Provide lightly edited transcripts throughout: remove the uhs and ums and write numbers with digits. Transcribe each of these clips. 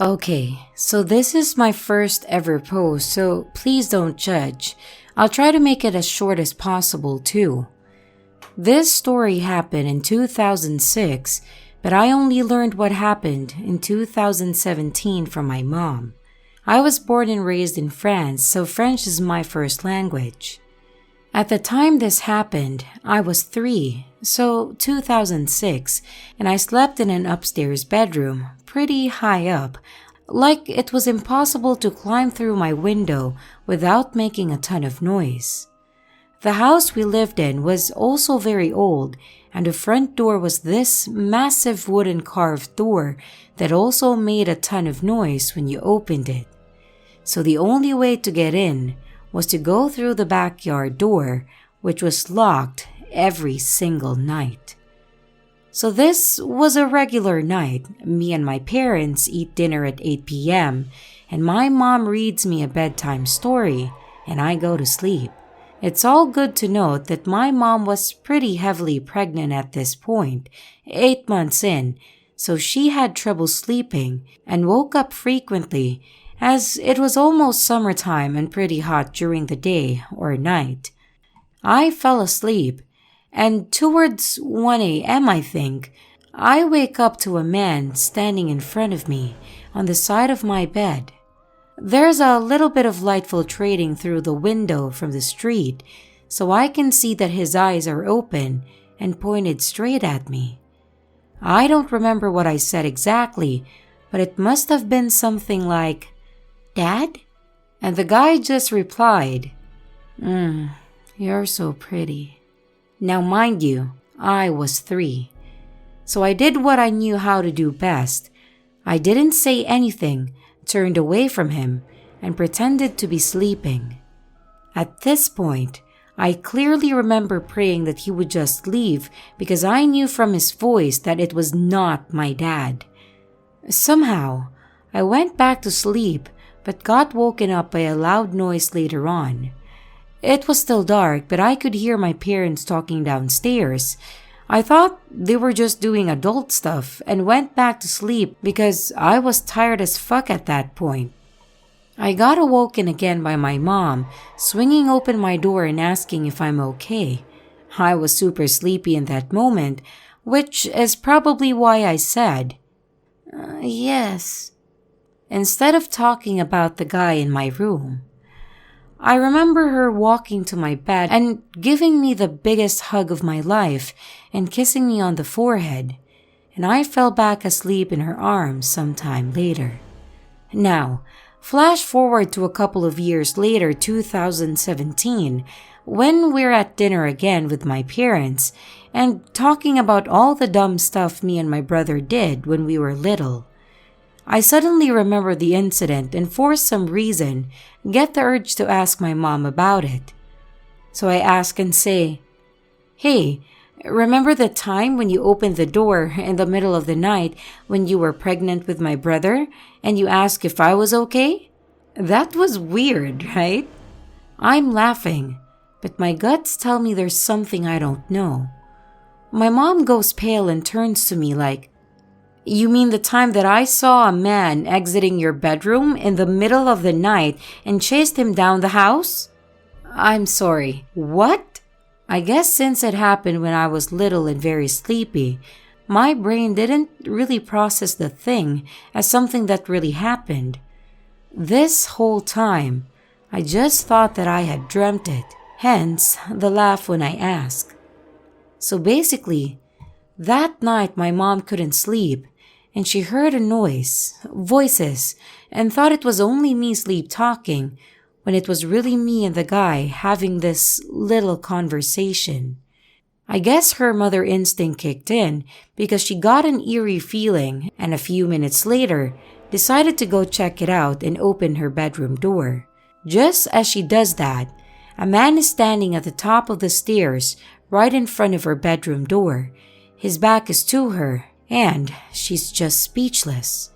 Okay, so this is my first ever post, so please don't judge. I'll try to make it as short as possible too. This story happened in 2006, but I only learned what happened in 2017 from my mom. I was born and raised in France, so French is my first language. At the time this happened, I was 3, so 2006, and I slept in an upstairs bedroom, pretty high up, like it was impossible to climb through my window without making a ton of noise. The house we lived in was also very old, and the front door was this massive wooden carved door that also made a ton of noise when you opened it. So the only way to get in was to go through the backyard door, which was locked every single night. So this was a regular night. Me and my parents eat dinner at 8 p.m. and my mom reads me a bedtime story and I go to sleep. It's all good to note that my mom was pretty heavily pregnant at this point, 8 months in, so she had trouble sleeping and woke up frequently as it was almost summertime and pretty hot during the day or night. I fell asleep, and towards 1 a.m. I think, I wake up to a man standing in front of me on the side of my bed. There's a little bit of light filtrating through the window from the street, so I can see that his eyes are open and pointed straight at me. I don't remember what I said exactly, but it must have been something like, "Dad?" And the guy just replied, "You're so pretty." Now mind you, I was 3. So I did what I knew how to do best. I didn't say anything, turned away from him, and pretended to be sleeping. At this point, I clearly remember praying that he would just leave because I knew from his voice that it was not my dad. Somehow, I went back to sleep but got woken up by a loud noise later on. It was still dark, but I could hear my parents talking downstairs. I thought they were just doing adult stuff and went back to sleep because I was tired as fuck at that point. I got awoken again by my mom, swinging open my door and asking if I'm okay. I was super sleepy in that moment, which is probably why I said, yes, instead of talking about the guy in my room. I remember her walking to my bed and giving me the biggest hug of my life and kissing me on the forehead, and I fell back asleep in her arms sometime later. Now, flash forward to a couple of years later, 2017, when we're at dinner again with my parents and talking about all the dumb stuff me and my brother did when we were little. I suddenly remember the incident and for some reason get the urge to ask my mom about it. So I ask and say, "Hey, remember the time when you opened the door in the middle of the night when you were pregnant with my brother and you asked if I was okay? That was weird, right?" I'm laughing, but my guts tell me there's something I don't know. My mom goes pale and turns to me like, "You mean the time that I saw a man exiting your bedroom in the middle of the night and chased him down the house?" I'm sorry, what? I guess since it happened when I was little and very sleepy, my brain didn't really process the thing as something that really happened. This whole time, I just thought that I had dreamt it, hence the laugh when I asked. So basically, that night my mom couldn't sleep and she heard a noise, voices, and thought it was only me sleep talking when it was really me and the guy having this little conversation. I guess her mother instinct kicked in because she got an eerie feeling and a few minutes later decided to go check it out and open her bedroom door. Just as she does that, a man is standing at the top of the stairs right in front of her bedroom door. His back is to her and she's just speechless.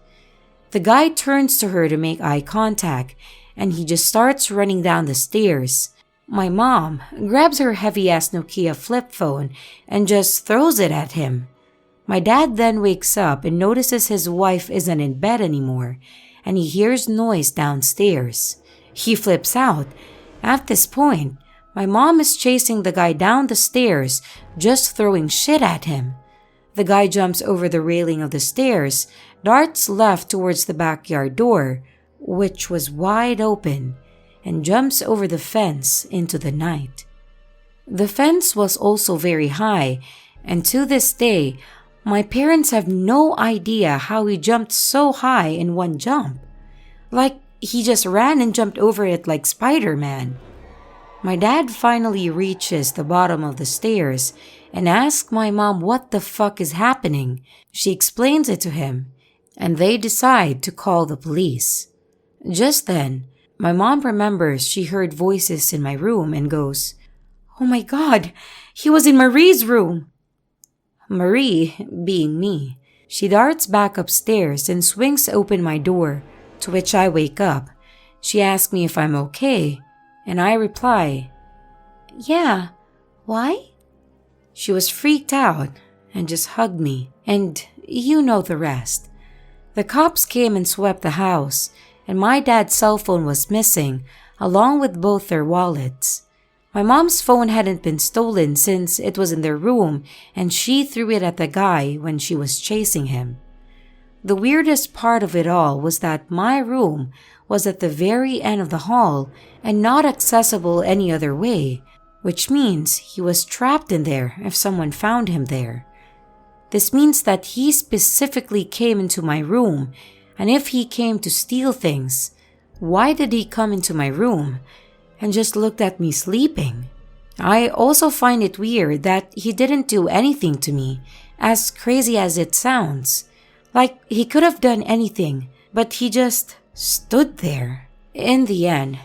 The guy turns to her to make eye contact and he just starts running down the stairs. My mom grabs her heavy-ass Nokia flip phone and just throws it at him. My dad then wakes up and notices his wife isn't in bed anymore, and he hears noise downstairs. He flips out. At this point, my mom is chasing the guy down the stairs, just throwing shit at him. The guy jumps over the railing of the stairs, darts left towards the backyard door, which was wide open, and jumps over the fence into the night. The fence was also very high, and to this day, my parents have no idea how he jumped so high in one jump. Like he just ran and jumped over it like Spider-Man. My dad finally reaches the bottom of the stairs and asks my mom what the fuck is happening. She explains it to him, and they decide to call the police. Just then, my mom remembers she heard voices in my room and goes, "Oh my God, he was in Marie's room." Marie, being me, she darts back upstairs and swings open my door, to which I wake up. She asks me if I'm okay, and I reply, "Yeah, why?" She was freaked out and just hugged me, and you know the rest. The cops came and swept the house, and my dad's cell phone was missing, along with both their wallets. My mom's phone hadn't been stolen since it was in their room, and she threw it at the guy when she was chasing him. The weirdest part of it all was that my room was at the very end of the hall and not accessible any other way, which means he was trapped in there if someone found him there. This means that he specifically came into my room, and if he came to steal things, why did he come into my room and just looked at me sleeping? I also find it weird that he didn't do anything to me, as crazy as it sounds. Like he could have done anything, but he just stood there. In the end,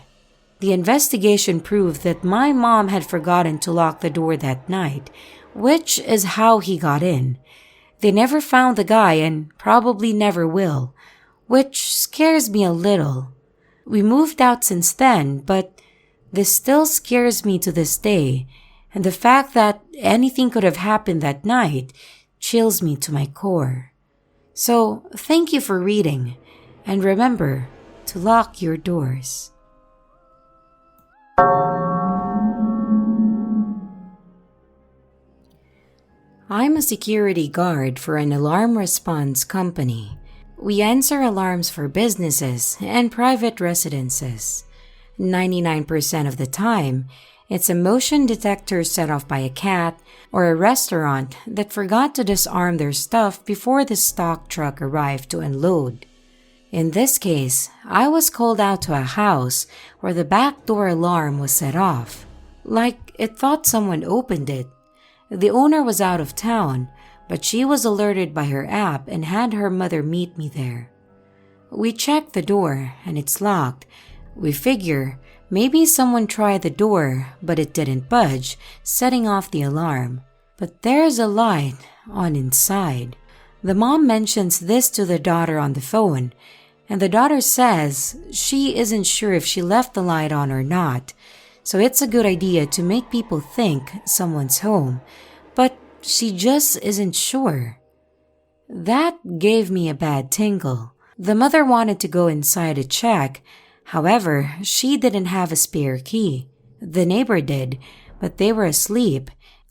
the investigation proved that my mom had forgotten to lock the door that night, which is how he got in. They never found the guy and probably never will, which scares me a little. We moved out since then, but this still scares me to this day, and the fact that anything could have happened that night chills me to my core. So, thank you for reading, and remember to lock your doors. I'm a security guard for an alarm response company. We answer alarms for businesses and private residences. 99% of the time, it's a motion detector set off by a cat or a restaurant that forgot to disarm their stuff before the stock truck arrived to unload. In this case, I was called out to a house where the back door alarm was set off, like it thought someone opened it. The owner was out of town, but she was alerted by her app and had her mother meet me there. We checked the door and it's locked. We figure maybe someone tried the door, but it didn't budge, setting off the alarm. But there's a light on inside. The mom mentions this to the daughter on the phone, and the daughter says she isn't sure if she left the light on or not, so it's a good idea to make people think someone's home, but she just isn't sure. That gave me a bad tingle. The mother wanted to go inside to check. However, she didn't have a spare key. The neighbor did, but they were asleep,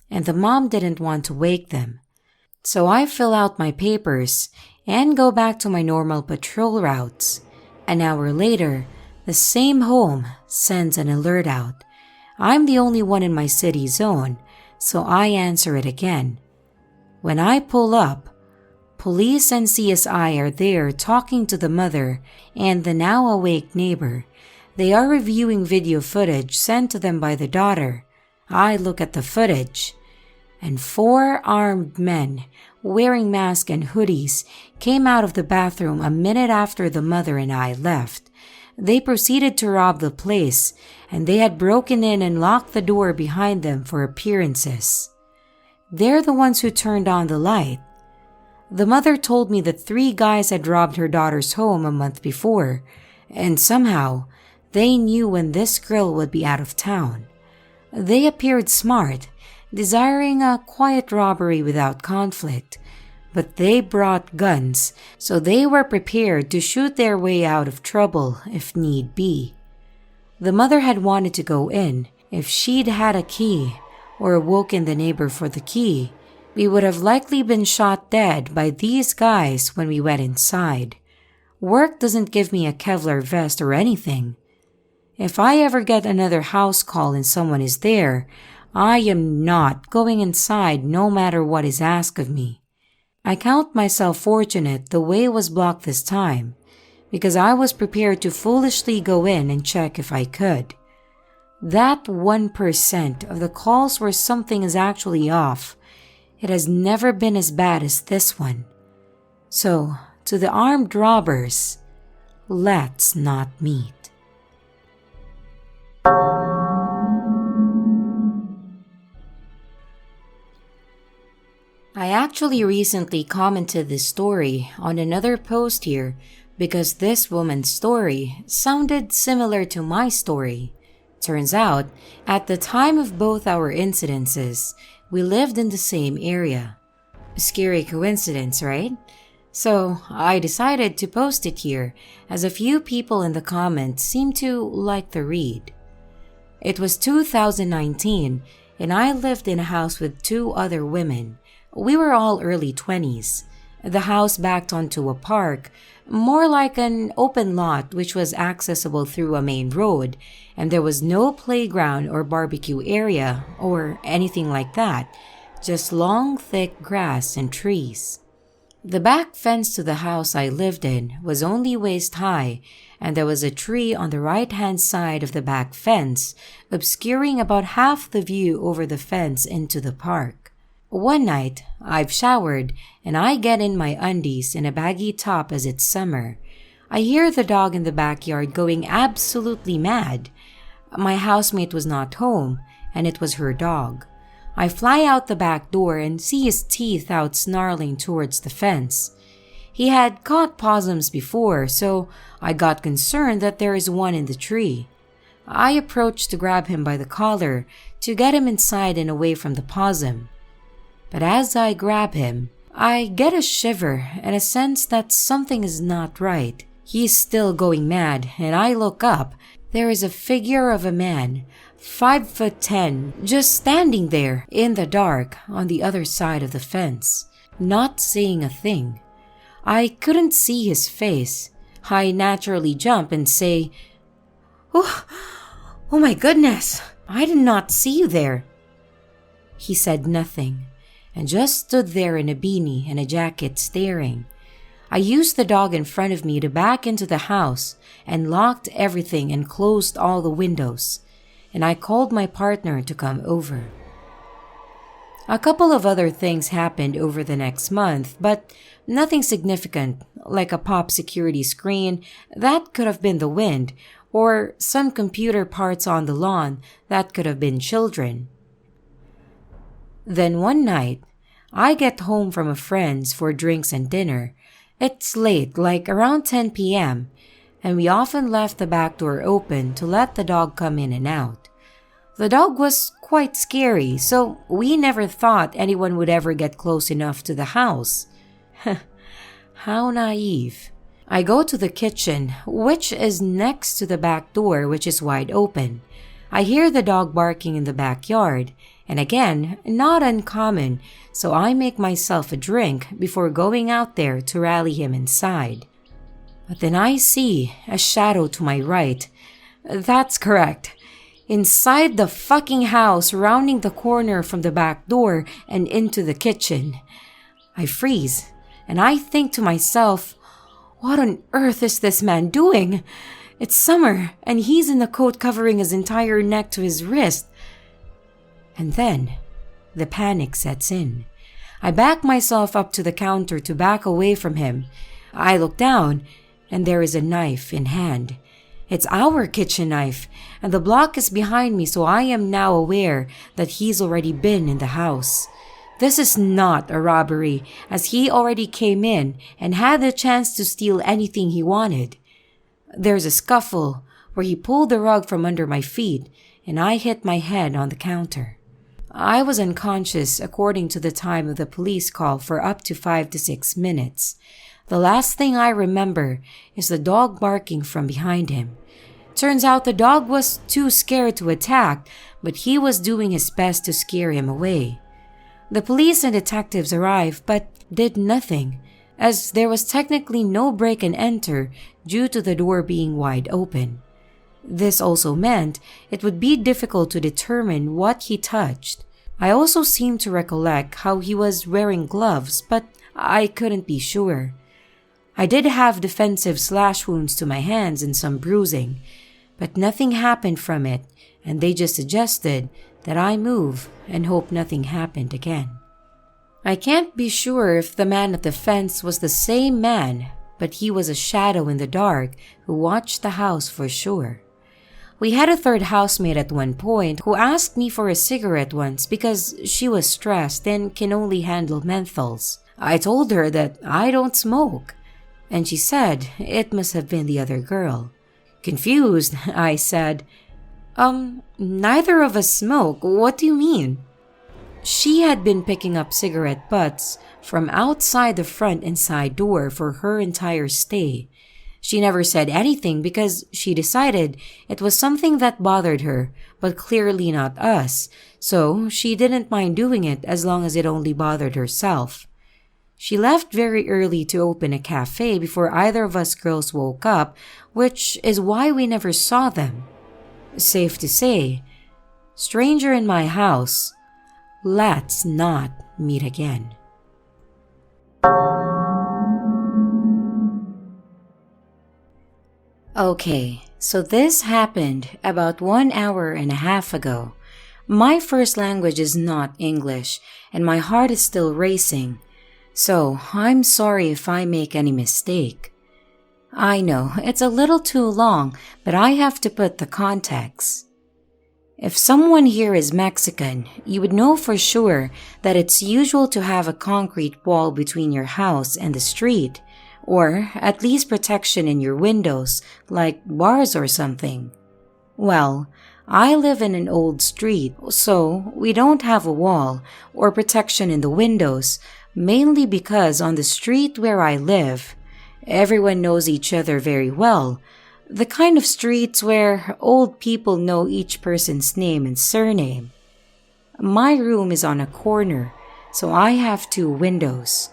and the mom didn't want to wake them. So I fill out my papers and go back to my normal patrol routes. An hour later, the same home sends an alert out. I'm the only one in my city zone, so I answer it again. When I pull up, police and CSI are there talking to the mother and the now awake neighbor. They are reviewing video footage sent to them by the daughter. I look at the footage, and 4 armed men wearing masks and hoodies came out of the bathroom a minute after the mother and I left. They proceeded to rob the place, and they had broken in and locked the door behind them for appearances. They're the ones who turned on the light. The mother told me that 3 guys had robbed her daughter's home a month before, and somehow they knew when this girl would be out of town. They appeared smart, desiring a quiet robbery without conflict, but they brought guns, so they were prepared to shoot their way out of trouble if need be. The mother had wanted to go in. If she'd had a key or woken the neighbor for the key, we would have likely been shot dead by these guys when we went inside. Work doesn't give me a Kevlar vest or anything. If I ever get another house call and someone is there, I am not going inside no matter what is asked of me. I count myself fortunate the way was blocked this time, because I was prepared to foolishly go in and check if I could. That 1% of the calls where something is actually off, it has never been as bad as this one. So, to the armed robbers, let's not meet. I actually recently commented this story on another post here because this woman's story sounded similar to my story. Turns out, at the time of both our incidences, we lived in the same area. A scary coincidence, right? So I decided to post it here as a few people in the comments seemed to like the read. It was 2019 and I lived in a house with 2 other women. We were all early 20s. The house backed onto a park, more like an open lot which was accessible through a main road, and there was no playground or barbecue area or anything like that, just long thick grass and trees. The back fence to the house I lived in was only waist high, and there was a tree on the right-hand side of the back fence, obscuring about half the view over the fence into the park. One night, I've showered, and I get in my undies and a baggy top as it's summer. I hear the dog in the backyard going absolutely mad. My housemate was not home, and it was her dog. I fly out the back door and see his teeth out snarling towards the fence. He had caught possums before, so I got concerned that there is one in the tree. I approach to grab him by the collar to get him inside and away from the possum. But as I grab him, I get a shiver and a sense that something is not right. He's still going mad, and I look up. There is a figure of a man, 5'10", just standing there in the dark on the other side of the fence, not saying a thing. I couldn't see his face. I naturally jump and say, Oh my goodness, I did not see you there." He said nothing and just stood there in a beanie and a jacket staring. I used the dog in front of me to back into the house and locked everything and closed all the windows, and I called my partner to come over. A couple of other things happened over the next month, but nothing significant, like a pop security screen that could have been the wind, or some computer parts on the lawn that could have been children. Then one night, I get home from a friend's for drinks and dinner. It's late, like around 10 p.m., and we often left the back door open to let the dog come in and out. The dog was quite scary, so we never thought anyone would ever get close enough to the house. How naive. I go to the kitchen, which is next to the back door, which is wide open. I hear the dog barking in the backyard, and again, not uncommon, so I make myself a drink before going out there to rally him inside. But then I see a shadow to my right. That's correct. Inside the fucking house, rounding the corner from the back door and into the kitchen. I freeze, and I think to myself, what on earth is this man doing? It's summer, and he's in a coat covering his entire neck to his wrist. And then, the panic sets in. I back myself up to the counter to back away from him. I look down, and there is a knife in hand. It's our kitchen knife, and the block is behind me, so I am now aware that he's already been in the house. This is not a robbery, as he already came in and had the chance to steal anything he wanted. There's a scuffle where he pulled the rug from under my feet, and I hit my head on the counter. I was unconscious according to the time of the police call for up to 5 to 6 minutes. The last thing I remember is the dog barking from behind him. Turns out the dog was too scared to attack, but he was doing his best to scare him away. The police and detectives arrived but did nothing, as there was technically no break and enter due to the door being wide open. This also meant it would be difficult to determine what he touched. I also seem to recollect how he was wearing gloves, but I couldn't be sure. I did have defensive slash wounds to my hands and some bruising, but nothing happened from it, and they just suggested that I move and hope nothing happened again. I can't be sure if the man at the fence was the same man, but he was a shadow in the dark who watched the house for sure. We had a third housemate at one point who asked me for a cigarette once because she was stressed and can only handle menthols. I told her that I don't smoke, and she said it must have been the other girl. Confused, I said, neither of us smoke. What do you mean? She had been picking up cigarette butts from outside the front and side door for her entire stay. She never said anything because she decided it was something that bothered her, but clearly not us, so she didn't mind doing it as long as it only bothered herself. She left very early to open a cafe before either of us girls woke up, which is why we never saw them. Safe to say, stranger in my house, let's not meet again. Okay, so this happened about 1 hour and a half ago. My first language is not English, and my heart is still racing, so I'm sorry if I make any mistake. I know, it's a little too long, but I have to put the context. If someone here is Mexican, you would know for sure that it's usual to have a concrete wall between your house and the street, or at least protection in your windows, like bars or something. Well, I live in an old street, so we don't have a wall or protection in the windows, mainly because on the street where I live, everyone knows each other very well. The kind of streets where old people know each person's name and surname. My room is on a corner, so I have 2 windows.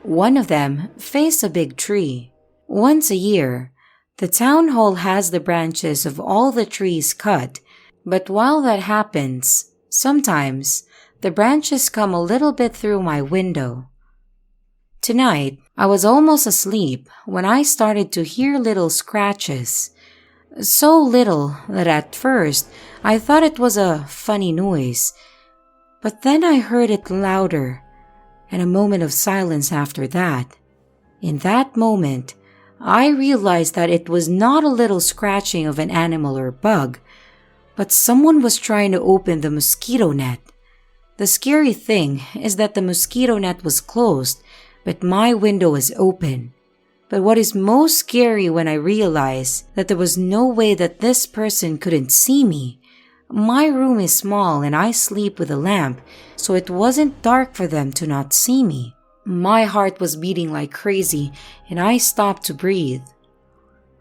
One of them faces a big tree. Once a year, the town hall has the branches of all the trees cut, but while that happens, sometimes the branches come a little bit through my window. Tonight, I was almost asleep when I started to hear little scratches. So little that at first I thought it was a funny noise, but then I heard it louder, and a moment of silence after that. In that moment, I realized that it was not a little scratching of an animal or bug, but someone was trying to open the mosquito net. The scary thing is that the mosquito net was closed, but my window was open. But what is most scary when I realized that there was no way that this person couldn't see me. My room is small and I sleep with a lamp, so it wasn't dark for them to not see me. My heart was beating like crazy and I stopped to breathe.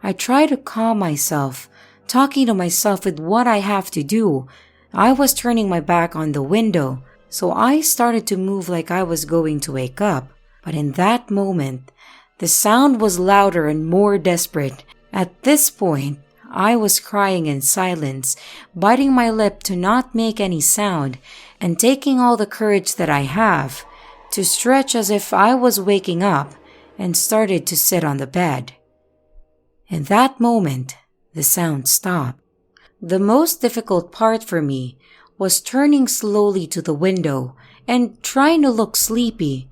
I tried to calm myself, talking to myself with what I have to do. I was turning my back on the window, so I started to move like I was going to wake up. But in that moment, the sound was louder and more desperate. At this point, I was crying in silence, biting my lip to not make any sound, and taking all the courage that I have to stretch as if I was waking up and started to sit on the bed. In that moment, the sound stopped. The most difficult part for me was turning slowly to the window and trying to look sleepy,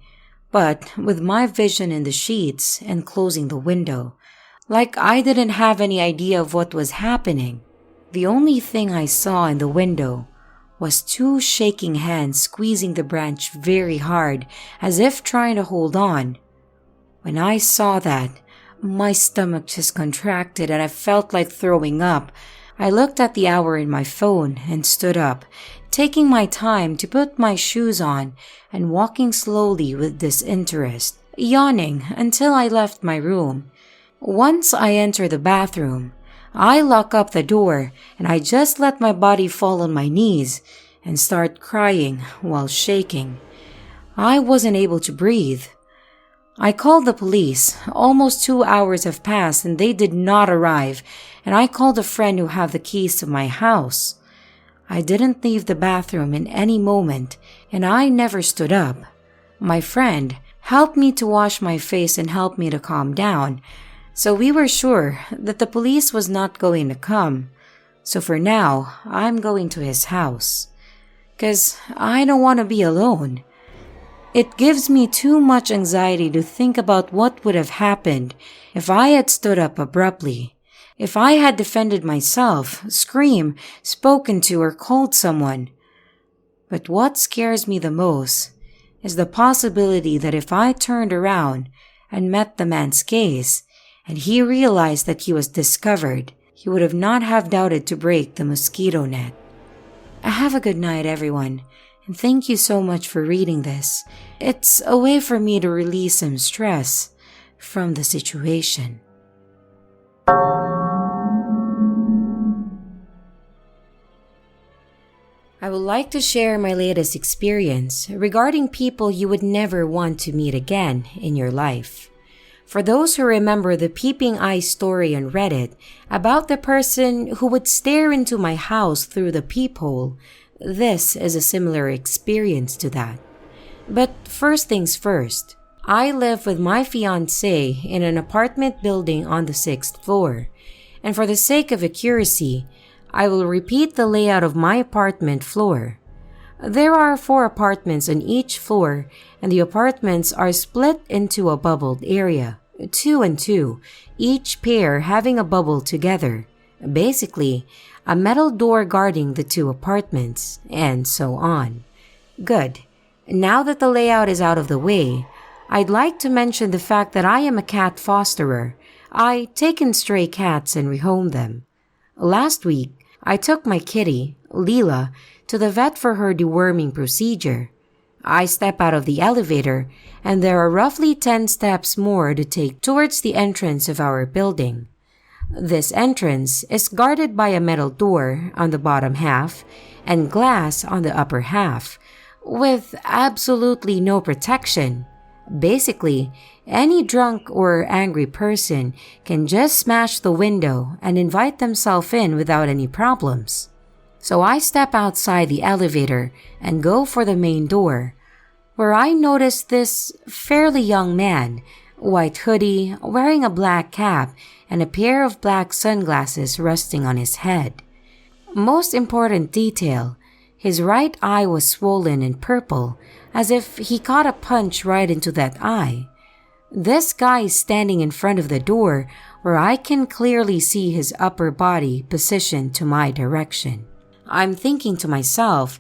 but with my vision in the sheets and closing the window, like I didn't have any idea of what was happening. The only thing I saw in the window was 2 shaking hands squeezing the branch very hard, as if trying to hold on. When I saw that, my stomach just contracted and I felt like throwing up. I looked at the hour in my phone and stood up, taking my time to put my shoes on and walking slowly with disinterest, yawning until I left my room. Once I enter the bathroom, I lock up the door and I just let my body fall on my knees and start crying while shaking. I wasn't able to breathe. I called the police. Almost 2 hours have passed and they did not arrive, and I called a friend who had the keys to my house. I didn't leave the bathroom in any moment, and I never stood up. My friend helped me to wash my face and helped me to calm down, so we were sure that the police was not going to come. So for now, I'm going to his house. 'Cause I don't want to be alone. It gives me too much anxiety to think about what would have happened if I had stood up abruptly, if I had defended myself, screamed, spoken to, or called someone. But what scares me the most is the possibility that if I turned around and met the man's gaze, and he realized that he was discovered, he would have not have doubted to break the mosquito net. Have a good night, everyone. And thank you so much for reading this. It's a way for me to release some stress from the situation. I would like to share my latest experience regarding people you would never want to meet again in your life. For those who remember the peeping eye story on Reddit about the person who would stare into my house through the peephole, this is a similar experience to that. But first things first, I live with my fiancé in an apartment building on the 6th floor, and for the sake of accuracy, I will repeat the layout of my apartment floor. There are 4 apartments on each floor, and the apartments are split into a bubbled area, 2 and 2, each pair having a bubble together. Basically, a metal door guarding the 2 apartments, and so on. Good. Now that the layout is out of the way, I'd like to mention the fact that I am a cat fosterer. I take in stray cats and rehome them. Last week, I took my kitty, Leela, to the vet for her deworming procedure. I step out of the elevator, and there are roughly 10 steps more to take towards the entrance of our building. This entrance is guarded by a metal door on the bottom half and glass on the upper half, with absolutely no protection. Basically, any drunk or angry person can just smash the window and invite themselves in without any problems. So I step outside the elevator and go for the main door, where I notice this fairly young man, white hoodie, wearing a black cap, and a pair of black sunglasses resting on his head. Most important detail, his right eye was swollen and purple, as if he caught a punch right into that eye. This guy is standing in front of the door, where I can clearly see his upper body positioned to my direction. I'm thinking to myself,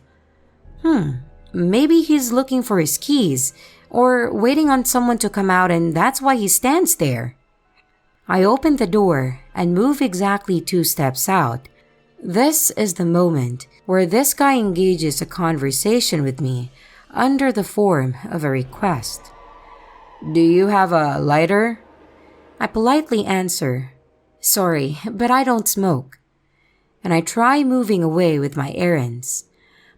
maybe he's looking for his keys, or waiting on someone to come out and that's why he stands there. I open the door and move exactly 2 steps out. This is the moment where this guy engages a conversation with me under the form of a request. "Do you have a lighter?" I politely answer, "Sorry, but I don't smoke." And I try moving away with my errands.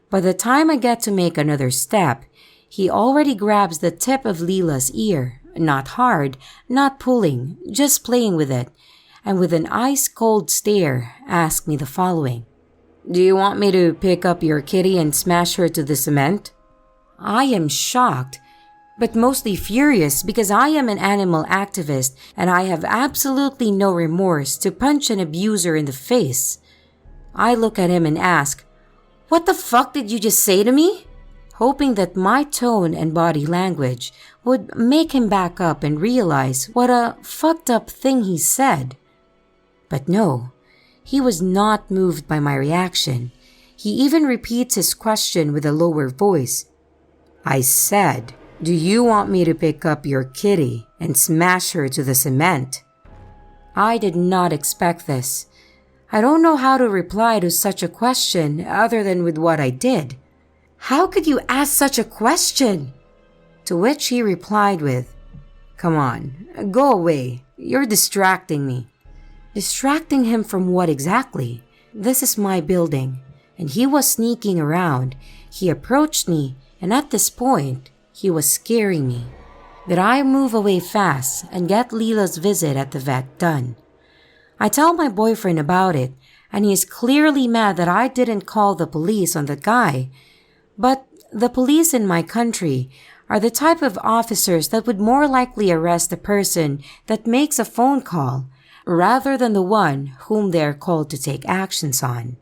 By the time I get to make another step, he already grabs the tip of Leela's ear, not hard, not pulling, just playing with it, and with an ice-cold stare asks me the following. "Do you want me to pick up your kitty and smash her to the cement?" I am shocked, but mostly furious because I am an animal activist and I have absolutely no remorse to punch an abuser in the face. I look at him and ask, "What the fuck did you just say to me?" hoping that my tone and body language would make him back up and realize what a fucked up thing he said. But no, he was not moved by my reaction. He even repeats his question with a lower voice. "I said, do you want me to pick up your kitty and smash her to the cement?" I did not expect this. I don't know how to reply to such a question other than with what I did. How could you ask such a question? To which he replied with, "Come on, go away. You're distracting me." Distracting him from what exactly? This is my building, and he was sneaking around. He approached me, and at this point, he was scaring me. Did I move away fast and get Leela's visit at the vet done? I tell my boyfriend about it, and he is clearly mad that I didn't call the police on the guy. But the police in my country are the type of officers that would more likely arrest the person that makes a phone call rather than the one whom they are called to take actions on.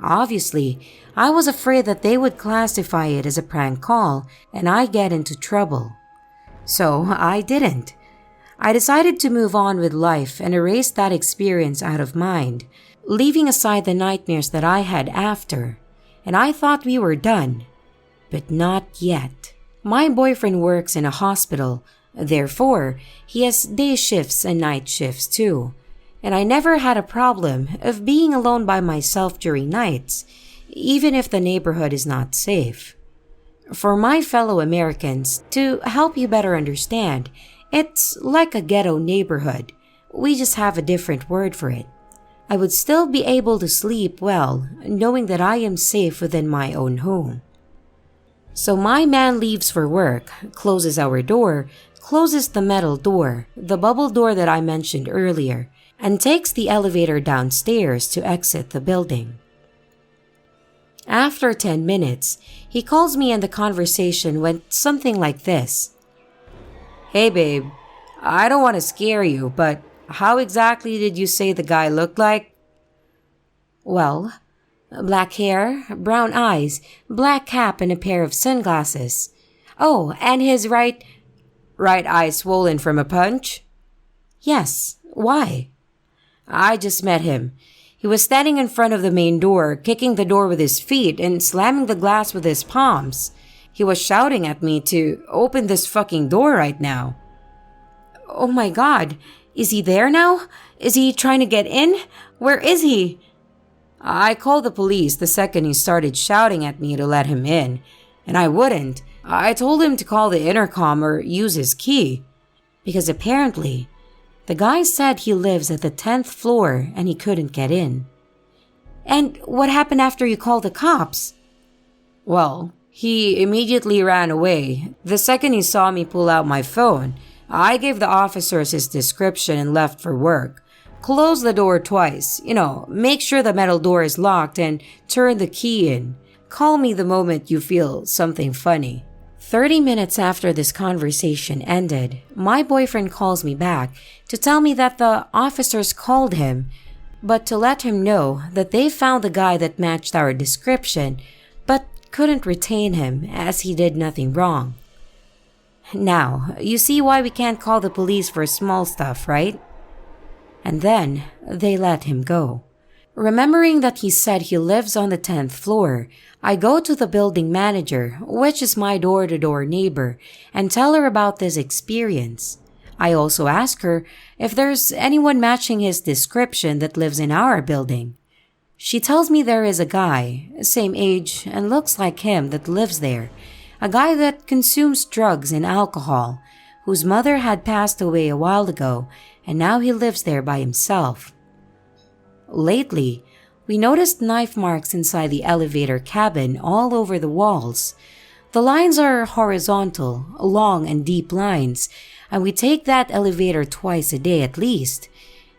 Obviously, I was afraid that they would classify it as a prank call and I get into trouble. So I didn't. I decided to move on with life and erase that experience out of mind, leaving aside the nightmares that I had after. And I thought we were done. But not yet. My boyfriend works in a hospital, therefore, he has day shifts and night shifts too. And I never had a problem of being alone by myself during nights, even if the neighborhood is not safe. For my fellow Americans, to help you better understand, it's like a ghetto neighborhood. We just have a different word for it. I would still be able to sleep well, knowing that I am safe within my own home. So my man leaves for work, closes our door, closes the metal door, the bubble door that I mentioned earlier, and takes the elevator downstairs to exit the building. After 10 minutes, he calls me and the conversation went something like this. "Hey babe, I don't want to scare you, but how exactly did you say the guy looked like?" "Well, black hair, brown eyes, black cap and a pair of sunglasses. Oh, and his right eye swollen from a punch?" "Yes, why?" "I just met him. He was standing in front of the main door, kicking the door with his feet and slamming the glass with his palms. He was shouting at me to open this fucking door right now." "Oh my God, is he there now? Is he trying to get in? Where is he?" "I called the police the second he started shouting at me to let him in, and I wouldn't. I told him to call the intercom or use his key, because apparently the guy said he lives at the 10th floor and he couldn't get in." "And what happened after you called the cops?" "Well, he immediately ran away. The second he saw me pull out my phone, I gave the officers his description and left for work. Close the door twice, make sure the metal door is locked and turn the key in. Call me the moment you feel something funny." 30 minutes after this conversation ended, my boyfriend calls me back to tell me that the officers called him, but to let him know that they found the guy that matched our description, but couldn't retain him as he did nothing wrong. Now, you see why we can't call the police for small stuff, right? And then they let him go. Remembering that he said he lives on the 10th floor, I go to the building manager, which is my door-to-door neighbor, and tell her about this experience. I also ask her if there's anyone matching his description that lives in our building. She tells me there is a guy, same age and looks like him, that lives there, a guy that consumes drugs and alcohol, whose mother had passed away a while ago, and now he lives there by himself. Lately, we noticed knife marks inside the elevator cabin all over the walls. The lines are horizontal, long and deep lines, and we take that elevator twice a day at least,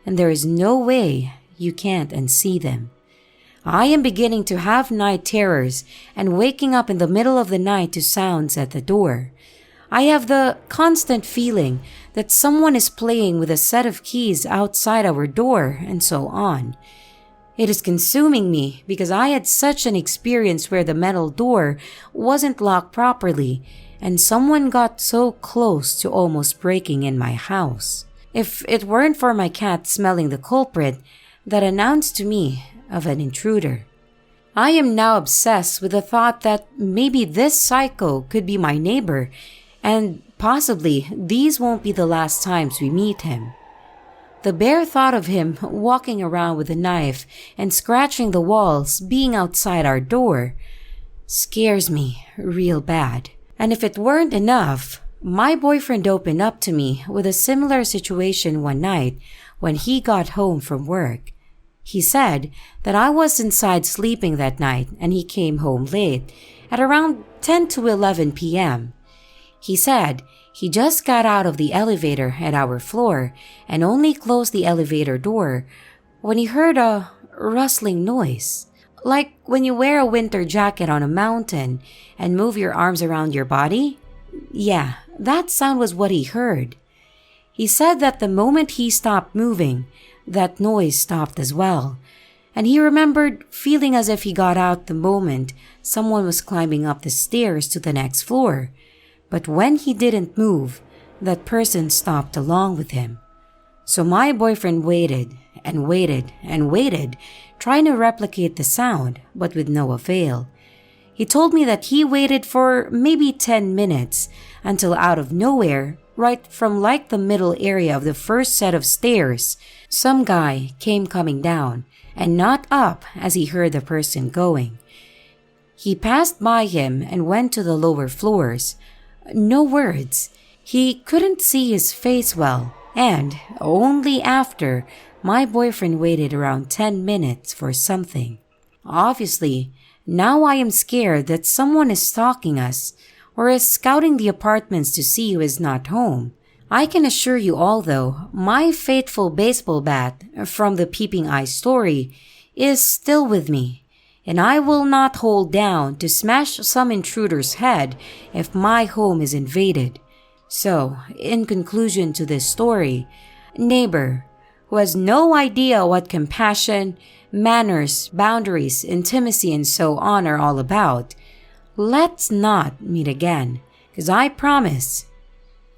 and there is no way you can't unsee them. I am beginning to have night terrors and waking up in the middle of the night to sounds at the door. I have the constant feeling that someone is playing with a set of keys outside our door and so on. It is consuming me because I had such an experience where the metal door wasn't locked properly and someone got so close to almost breaking in my house. If it weren't for my cat smelling the culprit, that announced to me of an intruder. I am now obsessed with the thought that maybe this psycho could be my neighbor, and possibly these won't be the last times we meet him. The bare thought of him walking around with a knife and scratching the walls, being outside our door, scares me real bad. And if it weren't enough, my boyfriend opened up to me with a similar situation one night when he got home from work. He said that I was inside sleeping that night and he came home late, at around 10 to 11 p.m. He said he just got out of the elevator at our floor and only closed the elevator door when he heard a rustling noise. Like when you wear a winter jacket on a mountain and move your arms around your body? Yeah, that sound was what he heard. He said that the moment he stopped moving, that noise stopped as well. And he remembered feeling as if he got out the moment someone was climbing up the stairs to the next floor. But when he didn't move, that person stopped along with him. So my boyfriend waited and waited and waited, trying to replicate the sound, but with no avail. He told me that he waited for maybe 10 minutes until out of nowhere, right from like the middle area of the first set of stairs, some guy came coming down and not up as he heard the person going. He passed by him and went to the lower floors. No words. He couldn't see his face well, and only after my boyfriend waited around 10 minutes for something. Obviously, now I am scared that someone is stalking us or is scouting the apartments to see who is not home. I can assure you all though, my faithful baseball bat from the peeping eye story is still with me, and I will not hold down to smash some intruder's head if my home is invaded. So, in conclusion to this story, neighbor who has no idea what compassion, manners, boundaries, intimacy, and so on are all about, let's not meet again, because I promise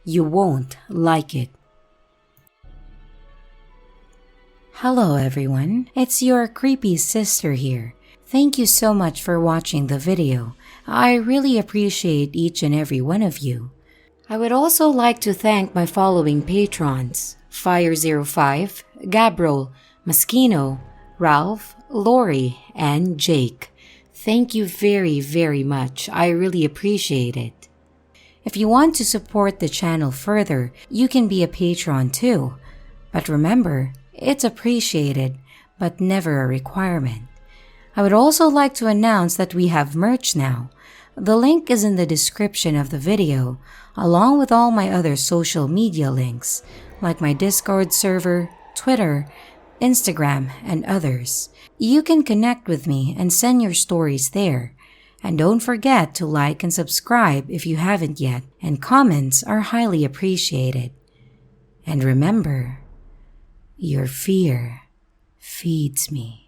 you won't like it. Hello everyone, it's your creepy sister here. Thank you so much for watching the video. I really appreciate each and every one of you. I would also like to thank my following patrons: Fire05, Gabriel, Maskino, Ralph, Lori, and Jake. Thank you very, very much. I really appreciate it. If you want to support the channel further, you can be a patron too. But remember, it's appreciated, but never a requirement. I would also like to announce that we have merch now. The link is in the description of the video, along with all my other social media links, like my Discord server, Twitter, Instagram, and others. You can connect with me and send your stories there. And don't forget to like and subscribe if you haven't yet, and comments are highly appreciated. And remember, your fear feeds me.